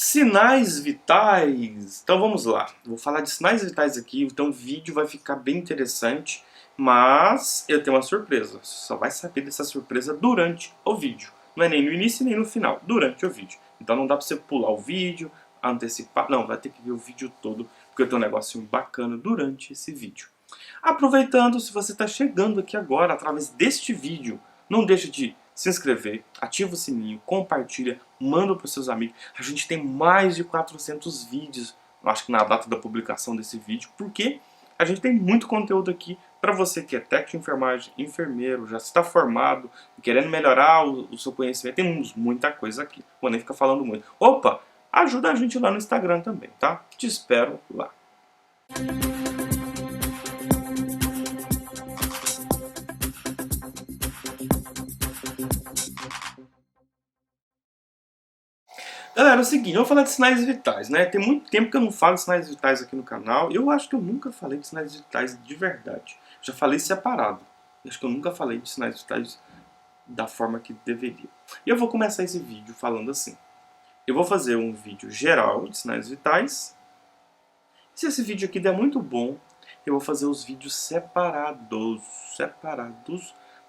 Sinais vitais. Então vamos lá. Vou falar de sinais vitais aqui, então o vídeo vai ficar bem interessante, mas eu tenho uma surpresa. Você só vai saber dessa surpresa durante o vídeo. Não é nem no início nem no final, durante o vídeo. Então não dá pra você pular o vídeo, antecipar. Não, vai ter que ver o vídeo todo, porque eu tenho um negocinho bacana durante esse vídeo. Aproveitando, se você está chegando aqui agora através deste vídeo, não deixe de se inscrever, ativa o sininho, compartilha, manda para os seus amigos. A gente tem mais de 400 vídeos, eu acho que na data da publicação desse vídeo, porque a gente tem muito conteúdo aqui para você que é técnico de enfermagem, enfermeiro, já está formado, querendo melhorar o seu conhecimento. Temos muita coisa aqui, vou nem ficar falando muito. Opa, ajuda a gente lá no Instagram também, tá? Te espero lá. Galera, é o seguinte, eu vou falar de sinais vitais, né? Tem muito tempo que eu não falo de sinais vitais aqui no canal. Eu acho que eu nunca falei de sinais vitais de verdade. Já falei separado. Acho que eu nunca falei de sinais vitais da forma que deveria. E eu vou começar esse vídeo falando assim. Eu vou fazer um vídeo geral de sinais vitais. Se esse vídeo aqui der muito bom, eu vou fazer os vídeos separados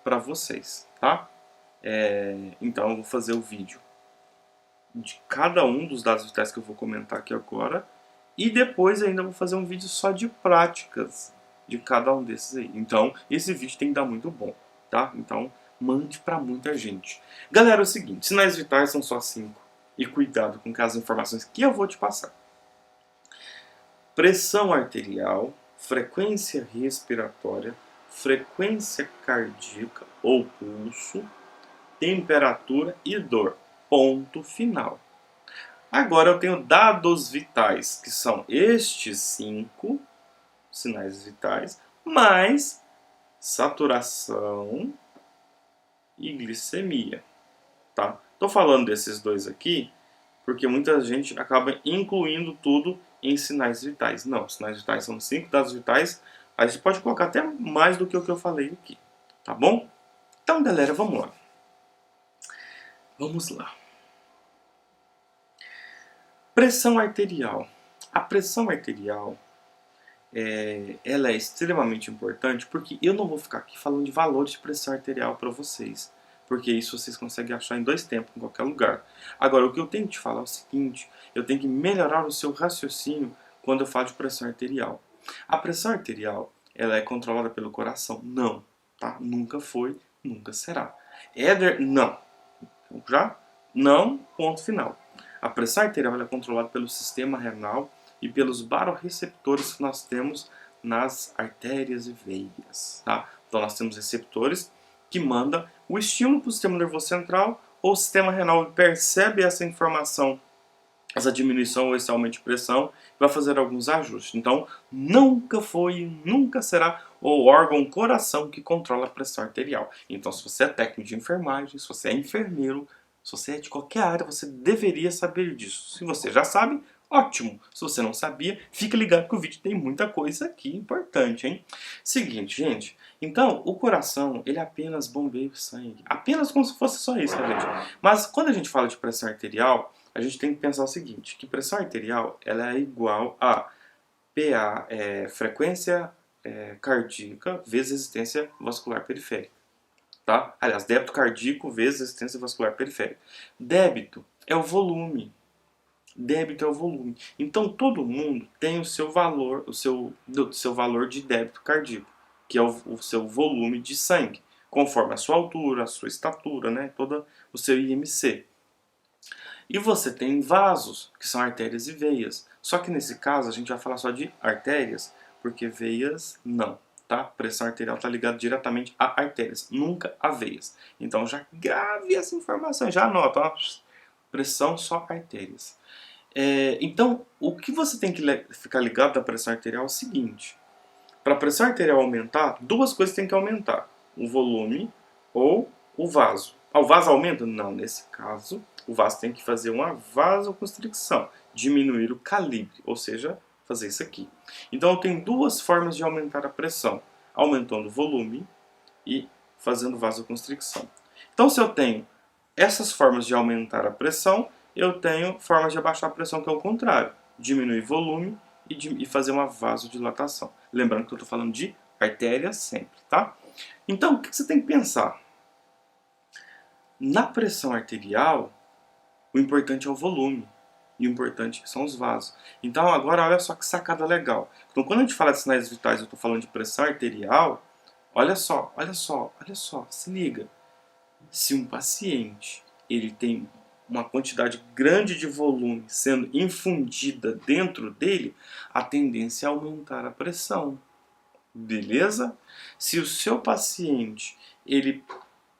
para vocês, tá? Então eu vou fazer o vídeo de cada um dos dados vitais que eu vou comentar aqui agora. E depois ainda vou fazer um vídeo só de práticas de cada um desses aí. Então, esse vídeo tem que dar muito bom, tá? Então, mande pra muita gente. Galera, é o seguinte, sinais vitais são só 5. E cuidado com as informações que eu vou te passar. Pressão arterial, frequência respiratória, frequência cardíaca ou pulso, temperatura e dor. Ponto final. Agora eu tenho dados vitais, que são estes 5 sinais vitais, mais saturação e glicemia. Tá? Tô falando desses dois aqui, porque muita gente acaba incluindo tudo em sinais vitais. Não, sinais vitais são 5 dados vitais, a gente pode colocar até mais do que o que eu falei aqui. Tá bom? Então, galera, vamos lá. Vamos lá. Pressão arterial. A pressão arterial ela é extremamente importante porque eu não vou ficar aqui falando de valores de pressão arterial para vocês, porque isso vocês conseguem achar em 2 tempos, em qualquer lugar. Agora, o que eu tenho que te falar é o seguinte, eu tenho que melhorar o seu raciocínio quando eu falo de pressão arterial. A pressão arterial, ela é controlada pelo coração? Não, tá? Nunca foi, nunca será. Éder, não. Já? Não, ponto final. A pressão arterial é controlada pelo sistema renal e pelos barorreceptores que nós temos nas artérias e veias. Tá? Então nós temos receptores que mandam o estímulo para o sistema nervoso central, ou o sistema renal percebe essa informação, essa diminuição ou esse aumento de pressão, e vai fazer alguns ajustes. Então nunca foi, nunca será o órgão coração que controla a pressão arterial. Então se você é técnico de enfermagem, se você é enfermeiro, se você é de qualquer área, você deveria saber disso. Se você já sabe, ótimo. Se você não sabia, fica ligado que o vídeo tem muita coisa aqui importante, hein? Seguinte, gente. Então, o coração, ele apenas bombeia o sangue. Apenas como se fosse só isso, né, gente? Mas quando a gente fala de pressão arterial, a gente tem que pensar o seguinte, que pressão arterial, ela é igual a PA, frequência cardíaca, vezes resistência vascular periférica. Tá? Aliás, débito cardíaco vezes resistência vascular periférica. Débito é o volume. Débito é o volume. Então todo mundo tem o seu valor, o seu valor de débito cardíaco, que é o seu volume de sangue, conforme a sua altura, a sua estatura, né? Todo o seu IMC. E você tem vasos, que são artérias e veias. Só que nesse caso a gente vai falar só de artérias, porque veias não. Tá? Pressão arterial está ligada diretamente a artérias, nunca a veias. Então já grave essa informação, já anota, ó, pressão só artérias. Então, o que você tem que ficar ligado da pressão arterial é o seguinte. Para a pressão arterial aumentar, 2 coisas tem que aumentar. O volume ou o vaso. O vaso aumenta? Não, nesse caso, o vaso tem que fazer uma vasoconstricção, diminuir o calibre, ou seja, fazer isso aqui. Então eu tenho 2 formas de aumentar a pressão, aumentando o volume e fazendo vasoconstricção. Então se eu tenho essas formas de aumentar a pressão, eu tenho formas de abaixar a pressão que é o contrário. Diminuir volume e fazer uma vasodilatação. Lembrando que eu estou falando de artéria sempre, tá? Então, o que você tem que pensar? Na pressão arterial, o importante é o volume. E o importante são os vasos. Então, agora, olha só que sacada legal. Então, quando a gente fala de sinais vitais, eu estou falando de pressão arterial, olha só, se liga. Se um paciente ele tem uma quantidade grande de volume sendo infundida dentro dele, a tendência é aumentar a pressão. Beleza? Se o seu paciente ele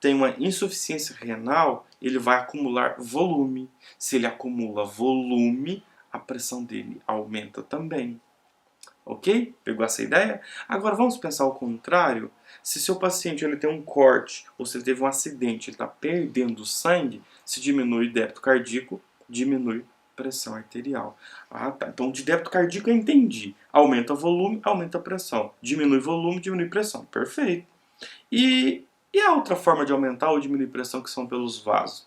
tem uma insuficiência renal, ele vai acumular volume. Se ele acumula volume, a pressão dele aumenta também. Ok? Pegou essa ideia? Agora vamos pensar o contrário. Se seu paciente ele tem um corte, ou se ele teve um acidente, ele está perdendo sangue, se diminui o débito cardíaco, diminui a pressão arterial. Ah, tá. Então de débito cardíaco eu entendi. Aumenta volume, aumenta a pressão. Diminui volume, diminui pressão. Perfeito. E a outra forma de aumentar ou diminuir pressão que são pelos vasos?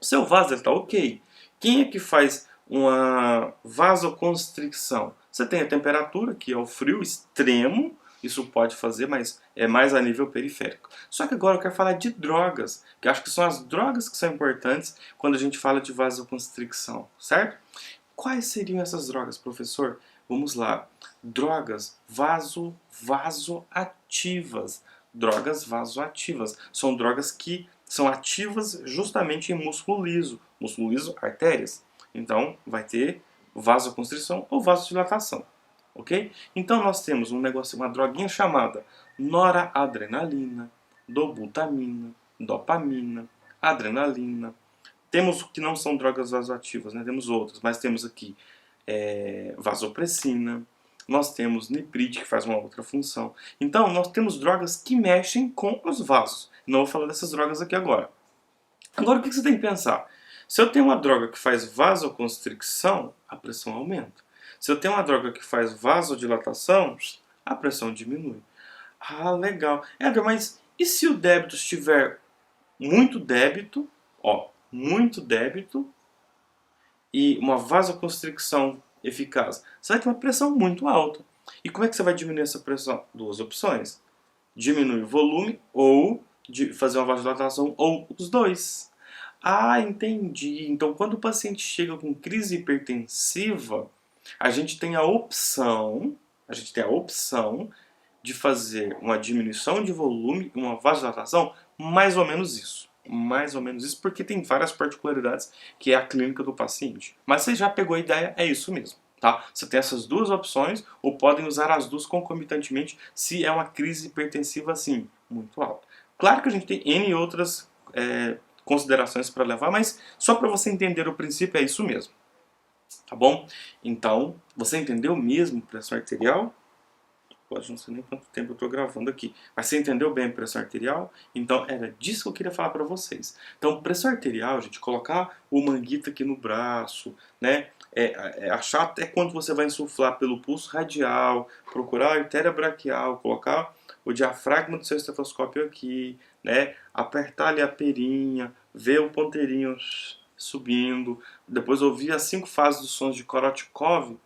O seu vaso está ok. Quem é que faz uma vasoconstricção? Você tem a temperatura, que é o frio extremo, isso pode fazer, mas é mais a nível periférico. Só que agora eu quero falar de drogas, que acho que são as drogas que são importantes quando a gente fala de vasoconstricção, certo? Quais seriam essas drogas, professor? Vamos lá. Drogas vasoativas. Drogas vasoativas. São drogas que são ativas justamente em músculo liso. Músculo liso, artérias. Então, vai ter vasoconstrição ou vasodilatação. Ok? Então, nós temos um negócio, uma droguinha chamada noradrenalina, dobutamina, dopamina, adrenalina. Temos que não são drogas vasoativas, né? Temos outras, mas temos aqui vasopressina, nós temos nipride, que faz uma outra função. Então, nós temos drogas que mexem com os vasos. Não vou falar dessas drogas aqui agora. Agora, o que você tem que pensar? Se eu tenho uma droga que faz vasoconstricção, a pressão aumenta. Se eu tenho uma droga que faz vasodilatação, a pressão diminui. Ah, legal. Edgar, mas e se o débito estiver muito débito, muito débito, e uma vasoconstricção eficaz? Você vai ter uma pressão muito alta. E como é que você vai diminuir essa pressão? Duas opções. Diminuir o volume ou fazer uma vasodilatação, ou os dois. Ah, entendi. Então, quando o paciente chega com crise hipertensiva, a gente tem a opção de fazer uma diminuição de volume e uma vasodilatação, mais ou menos isso. Mais ou menos isso, porque tem várias particularidades que é a clínica do paciente. Mas você já pegou a ideia, é isso mesmo. Tá? Você tem essas duas opções, ou podem usar as duas concomitantemente se é uma crise hipertensiva assim, muito alta. Claro que a gente tem N outras considerações para levar, mas só para você entender o princípio é isso mesmo. Tá bom? Então, você entendeu mesmo pressão arterial? Pode não sei nem quanto tempo eu estou gravando aqui. Mas você entendeu bem a pressão arterial? Então, era disso que eu queria falar para vocês. Então, pressão arterial, gente, colocar o manguito aqui no braço, né? Achar até quando você vai insuflar pelo pulso radial, procurar a artéria braquial, colocar o diafragma do seu estetoscópio aqui, né? Apertar ali a perinha, ver o ponteirinho subindo, depois ouvir as 5 fases dos sons de Korotkov.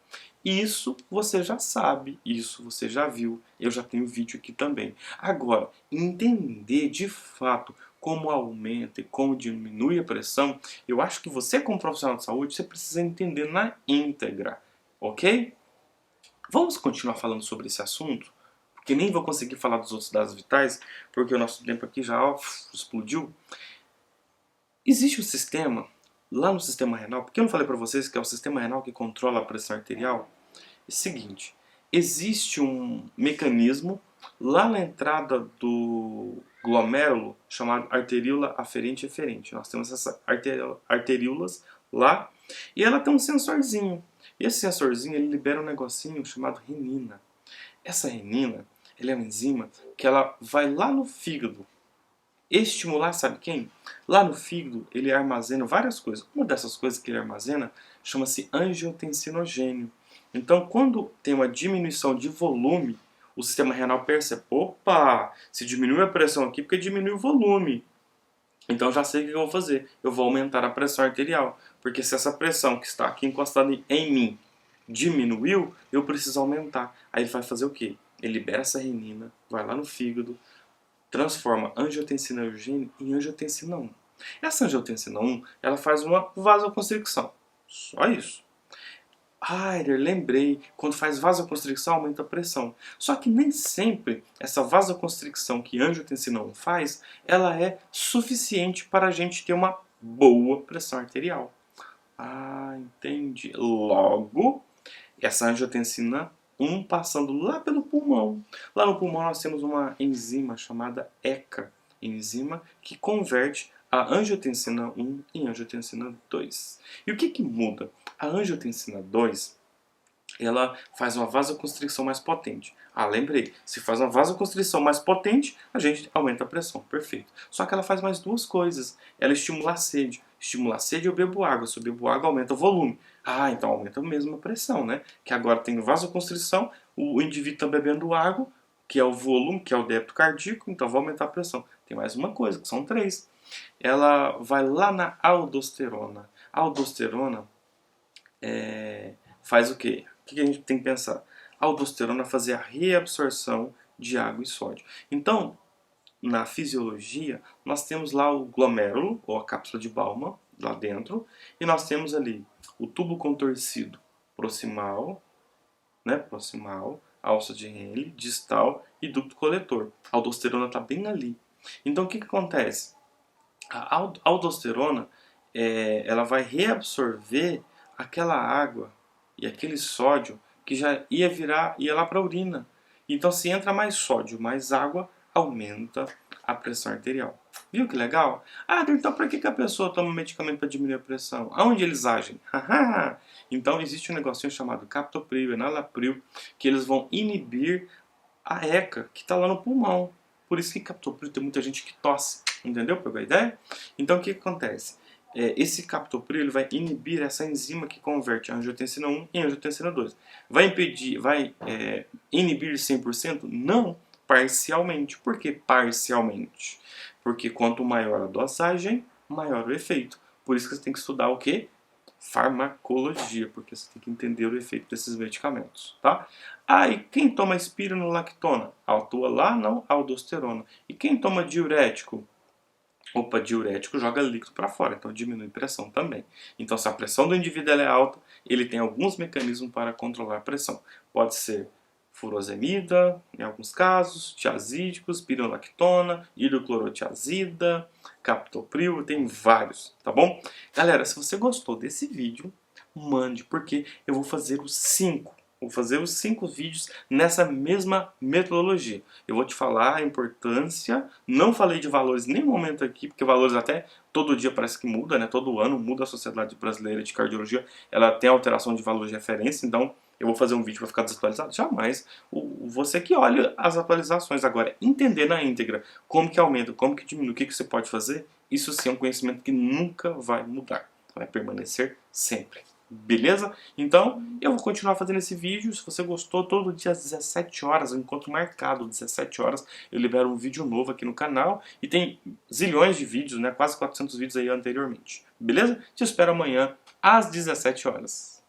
Isso você já sabe, isso você já viu, eu já tenho vídeo aqui também. Agora, entender de fato como aumenta e como diminui a pressão, eu acho que você como profissional de saúde, você precisa entender na íntegra, ok? Vamos continuar falando sobre esse assunto? Porque nem vou conseguir falar dos outros dados vitais, porque o nosso tempo aqui já explodiu. Existe um sistema lá no sistema renal, porque eu não falei para vocês que é o sistema renal que controla a pressão arterial? É o seguinte, existe um mecanismo lá na entrada do glomérulo chamado arteríola aferente e eferente. Nós temos essas arteríolas lá e ela tem um sensorzinho. E esse sensorzinho ele libera um negocinho chamado renina. Essa renina ela é uma enzima que ela vai lá no fígado estimular, sabe quem? Lá no fígado ele armazena várias coisas. Uma dessas coisas que ele armazena chama-se angiotensinogênio. Então, quando tem uma diminuição de volume, o sistema renal percebe, opa, se diminui a pressão aqui porque diminui o volume. Então já sei o que eu vou fazer. Eu vou aumentar a pressão arterial. Porque se essa pressão que está aqui encostada em mim diminuiu, eu preciso aumentar. Aí ele vai fazer o quê? Ele libera essa renina, vai lá no fígado, transforma angiotensina eugênio em angiotensina 1. Essa angiotensina 1, ela faz uma vasoconstricção. Só isso. Ah, Eder, lembrei, quando faz vasoconstricção aumenta a pressão. Só que nem sempre essa vasoconstricção que a angiotensina 1 faz, ela é suficiente para a gente ter uma boa pressão arterial. Ah, entendi. Logo, essa angiotensina 1 passando lá pelo pulmão. Lá no pulmão nós temos uma enzima chamada ECA, enzima que converte a angiotensina 1 em angiotensina 2. E o que muda? A angiotensina 2, ela faz uma vasoconstrição mais potente. Ah, lembrei, se faz uma vasoconstrição mais potente, a gente aumenta a pressão, perfeito. Só que ela faz mais duas coisas. Ela estimula a sede. Estimula a sede, eu bebo água. Se eu bebo água, aumenta o volume. Ah, então aumenta mesmo a pressão, né? Que agora tem vasoconstrição, o indivíduo está bebendo água, que é o volume, que é o débito cardíaco, então vai aumentar a pressão. Tem mais uma coisa, que são três. Ela vai lá na aldosterona. A aldosterona faz o quê? O que a gente tem que pensar? A aldosterona fazer a reabsorção de água e sódio. Então, na fisiologia, nós temos lá o glomérulo, ou a cápsula de Bowman, lá dentro, e nós temos ali o tubo contorcido proximal, né, proximal, alça de Henle, distal e ducto coletor. A aldosterona está bem ali. Então, o que acontece? A aldosterona, ela vai reabsorver aquela água e aquele sódio que já ia lá para a urina. Então, se entra mais sódio, mais água, aumenta a pressão arterial. Viu que legal? Ah, então por que a pessoa toma medicamento para diminuir a pressão? Aonde eles agem? Então, existe um negocinho chamado captopril, enalapril, que eles vão inibir a ECA, que está lá no pulmão. Por isso que captopril tem muita gente que tosse. Entendeu? Pegou a ideia? Então, o que acontece? Esse captopril ele vai inibir essa enzima que converte a angiotensina 1 em angiotensina 2. Vai inibir 100%? Não, parcialmente. Por que parcialmente? Porque quanto maior a dosagem, maior o efeito. Por isso que você tem que estudar o quê? Farmacologia, porque você tem que entender o efeito desses medicamentos, tá? E quem toma espironolactona? Atua lá, não, aldosterona. E quem toma diurético? Opa, diurético joga líquido para fora, então diminui a pressão também. Então, se a pressão do indivíduo é alta, ele tem alguns mecanismos para controlar a pressão. Pode ser furosemida, em alguns casos, tiazídicos, pironolactona, hidroclorotiazida, captopril, tem vários, tá bom? Galera, se você gostou desse vídeo, mande, porque eu vou fazer os 5. Vou fazer os 5 vídeos nessa mesma metodologia. Eu vou te falar a importância. Não falei de valores em nenhum momento aqui, porque valores até todo dia parece que muda, né? Todo ano muda a Sociedade Brasileira de Cardiologia. Ela tem alteração de valores de referência, então eu vou fazer um vídeo para ficar desatualizado? Jamais. Você que olha as atualizações. Agora, entender na íntegra como que aumenta, como que diminui, o que você pode fazer, isso sim é um conhecimento que nunca vai mudar. Vai permanecer sempre. Beleza? Então, eu vou continuar fazendo esse vídeo. Se você gostou, todo dia às 17 horas, um encontro marcado, 17 horas, eu libero um vídeo novo aqui no canal. E tem zilhões de vídeos, né? Quase 400 vídeos aí anteriormente. Beleza? Te espero amanhã às 17 horas.